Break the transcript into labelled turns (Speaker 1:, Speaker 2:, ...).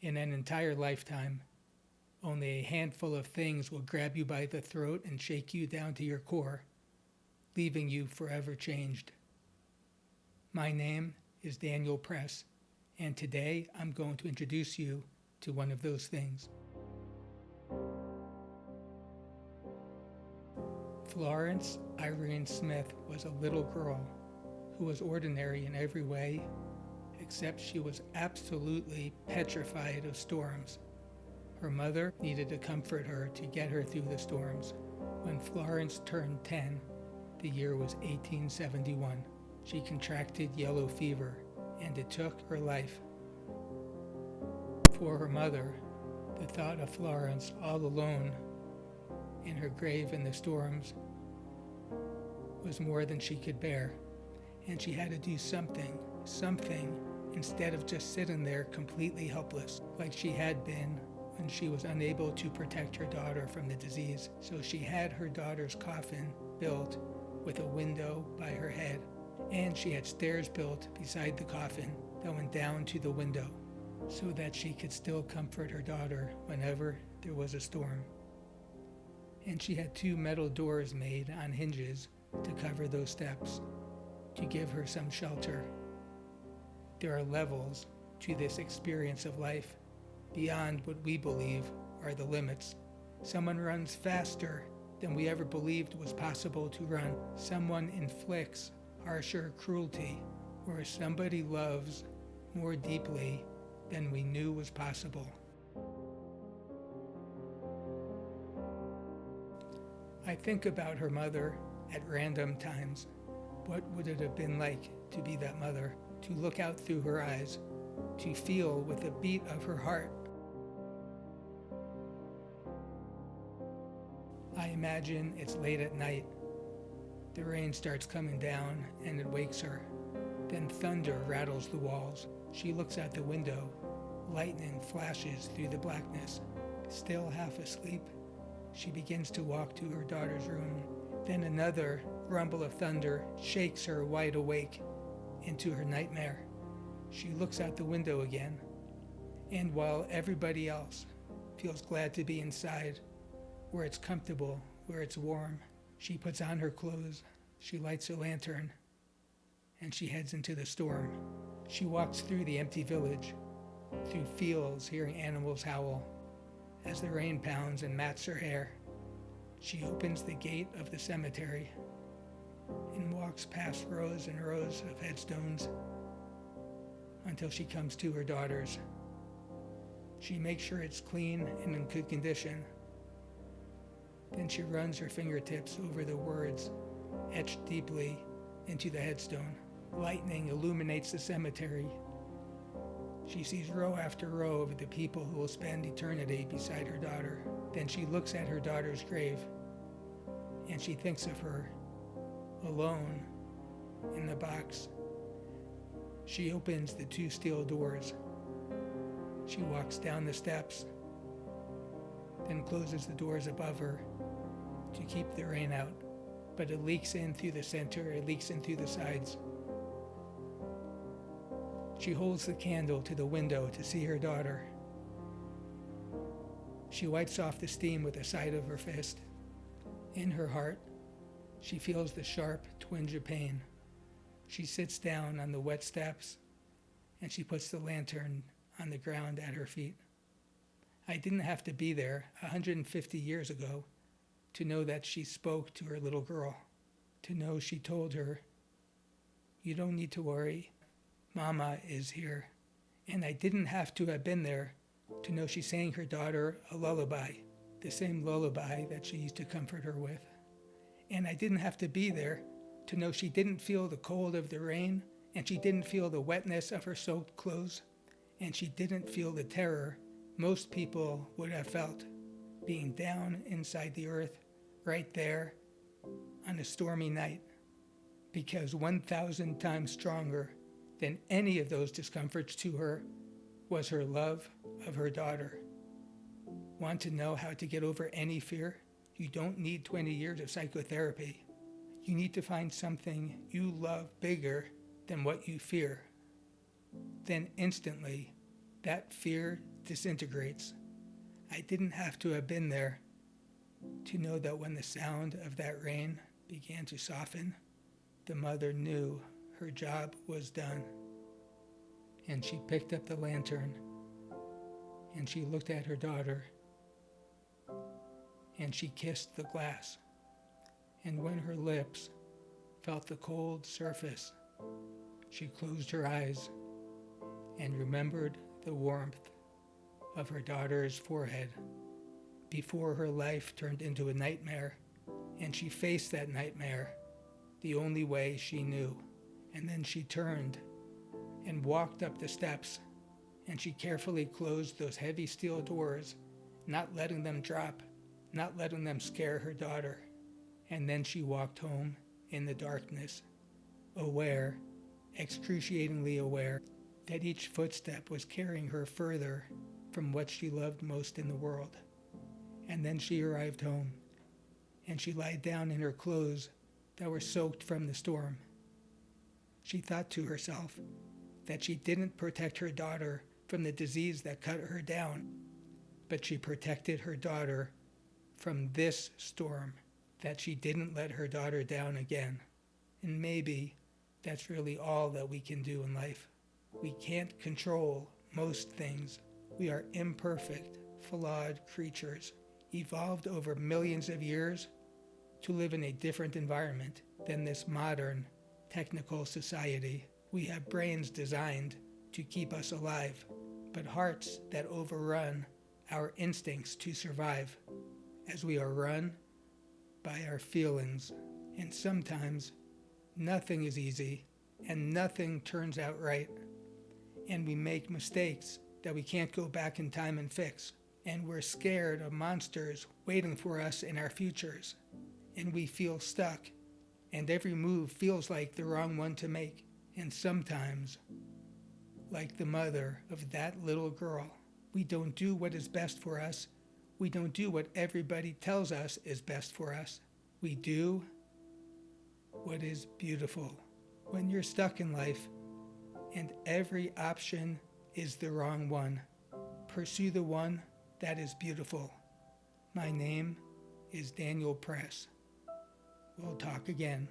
Speaker 1: In an entire lifetime, only a handful of things will grab you by the throat and shake you down to your core, leaving you forever changed. My name is Daniel Press, and today I'm going to introduce you to one of those things. Florence Irene Smith was a little girl who was ordinary in every way, except she was absolutely petrified of storms. Her mother needed to comfort her to get her through the storms. When Florence turned 10, the year was 1871. She contracted yellow fever, and it took her life. For her mother, the thought of Florence all alone in her grave in the storms was more than she could bear, and she had to do something, instead of just sitting there completely helpless, like she had been when she was unable to protect her daughter from the disease. So she had her daughter's coffin built with a window by her head, and she had stairs built beside the coffin that went down to the window so that she could still comfort her daughter whenever there was a storm. And she had 2 metal doors made on hinges to cover those steps, to give her some shelter. There are levels to this experience of life beyond what we believe are the limits. Someone runs faster than we ever believed was possible to run. Someone inflicts harsher cruelty, or somebody loves more deeply than we knew was possible. I think about her mother at random times. What would it have been like to be that mother, to look out through her eyes, to feel with the beat of her heart? I imagine it's late at night. The rain starts coming down and it wakes her. Then thunder rattles the walls. She looks out the window. Lightning flashes through the blackness. Still half asleep, she begins to walk to her daughter's room. Then another rumble of thunder shakes her wide awake into her nightmare. She looks out the window again, and while everybody else feels glad to be inside, where it's comfortable, where it's warm, she puts on her clothes, she lights a lantern, and she heads into the storm. She walks through the empty village, through fields hearing animals howl. As the rain pounds and mats her hair, she opens the gate of the cemetery and walks past rows and rows of headstones until she comes to her daughter's. She makes sure it's clean and in good condition. Then she runs her fingertips over the words etched deeply into the headstone. Lightning illuminates the cemetery. She sees row after row of the people who will spend eternity beside her daughter. Then she looks at her daughter's grave, and she thinks of her, alone, in the box. She opens the 2 steel doors. She walks down the steps, then closes the doors above her to keep the rain out. But it leaks in through the center, it leaks in through the sides. She holds the candle to the window to see her daughter. She wipes off the steam with the side of her fist. In her heart, she feels the sharp twinge of pain. She sits down on the wet steps, and she puts the lantern on the ground at her feet. I didn't have to be there 150 years ago to know that she spoke to her little girl, to know she told her, "You don't need to worry. Mama is here." And I didn't have to have been there to know she sang her daughter a lullaby, the same lullaby that she used to comfort her with. And I didn't have to be there to know she didn't feel the cold of the rain, and she didn't feel the wetness of her soaked clothes, and she didn't feel the terror most people would have felt, being down inside the earth, right there, on a stormy night. Because 1,000 times stronger than any of those discomforts to her was her love of her daughter. Want to know how to get over any fear? You don't need 20 years of psychotherapy. You need to find something you love bigger than what you fear. Then instantly, that fear disintegrates. I didn't have to have been there to know that when the sound of that rain began to soften, the mother knew her job was done. And she picked up the lantern, and she looked at her daughter, and she kissed the glass. And when her lips felt the cold surface, she closed her eyes and remembered the warmth of her daughter's forehead before her life turned into a nightmare, and she faced that nightmare the only way she knew. And then she turned and walked up the steps, and she carefully closed those heavy steel doors, not letting them drop, not letting them scare her daughter. And then she walked home in the darkness, aware, excruciatingly aware, that each footstep was carrying her further from what she loved most in the world. And then she arrived home, and she lied down in her clothes that were soaked from the storm. She thought to herself that she didn't protect her daughter from the disease that cut her down, but she protected her daughter from this storm, that she didn't let her daughter down again. And maybe that's really all that we can do in life. We can't control most things. We are imperfect, flawed creatures, evolved over millions of years to live in a different environment than this modern, technical society. We have brains designed to keep us alive, but hearts that overrun our instincts to survive, as we are run by our feelings. And sometimes nothing is easy, and nothing turns out right, and we make mistakes that we can't go back in time and fix, and we're scared of monsters waiting for us in our futures, and we feel stuck, and every move feels like the wrong one to make. And sometimes, like the mother of that little girl, we don't do what is best for us. We don't do what everybody tells us is best for us. We do what is beautiful. When you're stuck in life and every option is the wrong one, pursue the one that is beautiful. My name is Daniel Press. We'll talk again.